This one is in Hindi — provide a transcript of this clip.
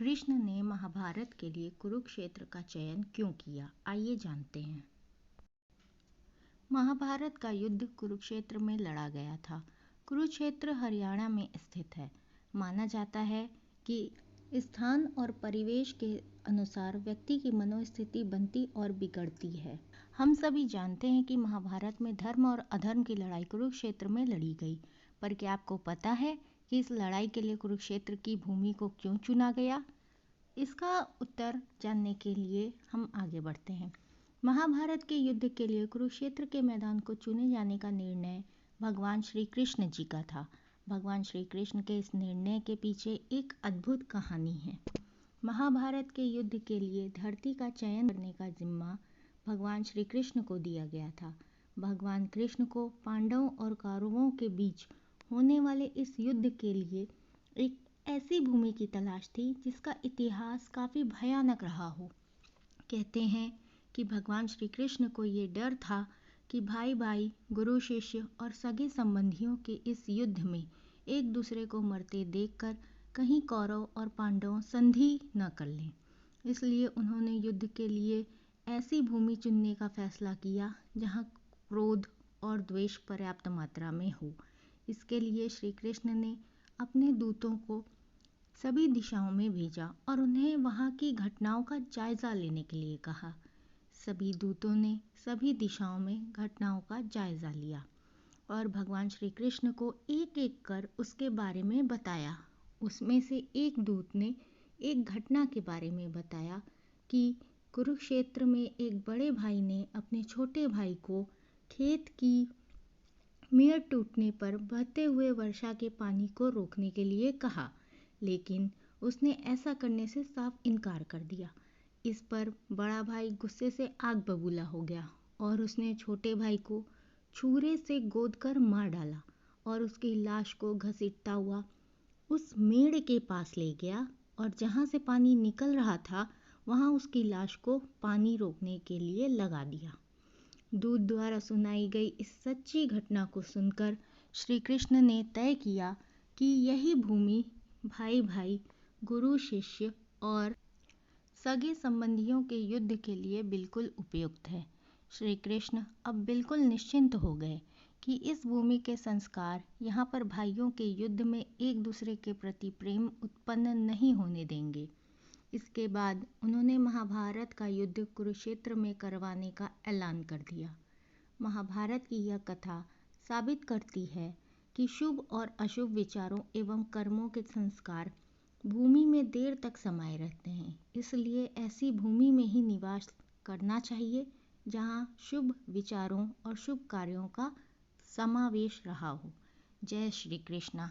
कृष्ण ने महाभारत के लिए कुरुक्षेत्र का चयन क्यों किया, आइए जानते हैं। महाभारत का युद्ध कुरुक्षेत्र में लड़ा गया था। कुरुक्षेत्र हरियाणा में स्थित है। माना जाता है कि स्थान और परिवेश के अनुसार व्यक्ति की मनोस्थिति बनती और बिगड़ती है। हम सभी जानते हैं कि महाभारत में धर्म और अधर्म की लड़ाई कुरुक्षेत्र में लड़ी गई, पर क्या आपको पता है कि इस लड़ाई के लिए कुरुक्षेत्र की भूमि को क्यों चुना गया? इसका उत्तर जानने के लिए हम आगे बढ़ते हैं। महाभारत के युद्ध के लिए कुरुक्षेत्र के मैदान को चुने जाने का निर्णय भगवान श्री कृष्ण जी का था। भगवान श्री कृष्ण के इस निर्णय के पीछे एक अद्भुत कहानी है। महाभारत के युद्ध के लिए धरती का चयन करने का जिम्मा भगवान श्री कृष्ण को दिया गया था। भगवान कृष्ण को पांडवों और कौरवों के बीच होने वाले इस युद्ध के लिए एक ऐसी भूमि की तलाश थी जिसका इतिहास काफ़ी भयानक रहा हो। कहते हैं कि भगवान श्री कृष्ण को ये डर था कि भाई भाई, गुरु शिष्य और सगे संबंधियों के इस युद्ध में एक दूसरे को मरते देखकर कहीं कौरव और पांडव संधि न कर लें। इसलिए उन्होंने युद्ध के लिए ऐसी भूमि चुनने का फैसला किया जहां क्रोध और द्वेष पर्याप्त मात्रा में हो। इसके लिए श्री कृष्ण ने अपने दूतों को सभी दिशाओं में भेजा और उन्हें वहां की घटनाओं का जायजा लेने के लिए कहा। सभी दूतों ने सभी दिशाओं में घटनाओं का जायजा लिया और भगवान श्री कृष्ण को एक एक कर उसके बारे में बताया। उसमें से एक दूत ने एक घटना के बारे में बताया कि कुरुक्षेत्र में एक बड़े भाई ने अपने छोटे भाई को खेत की मेड़ टूटने पर बहते हुए वर्षा के पानी को रोकने के लिए कहा, लेकिन उसने ऐसा करने से साफ इनकार कर दिया। इस पर बड़ा भाई गुस्से से आग बबूला हो गया और उसने छोटे भाई को छुरे से गोदकर मार डाला और उसकी लाश को घसीटता हुआ उस मेड़ के पास ले गया और जहाँ से पानी निकल रहा था वहाँ उसकी लाश को पानी रोकने के लिए लगा दिया। दूत द्वारा सुनाई गई इस सच्ची घटना को सुनकर श्री कृष्ण ने तय किया कि यही भूमि भाई भाई, गुरु शिष्य और सगे संबंधियों के युद्ध के लिए बिल्कुल उपयुक्त है। श्री कृष्ण अब बिल्कुल निश्चिंत हो गए कि इस भूमि के संस्कार यहाँ पर भाइयों के युद्ध में एक दूसरे के प्रति प्रेम उत्पन्न नहीं होने देंगे। इसके बाद उन्होंने महाभारत का युद्ध कुरुक्षेत्र में करवाने का ऐलान कर दिया। महाभारत की यह कथा साबित करती है कि शुभ और अशुभ विचारों एवं कर्मों के संस्कार भूमि में देर तक समाये रहते हैं। इसलिए ऐसी भूमि में ही निवास करना चाहिए जहाँ शुभ विचारों और शुभ कार्यों का समावेश रहा हो। जय श्री कृष्णा।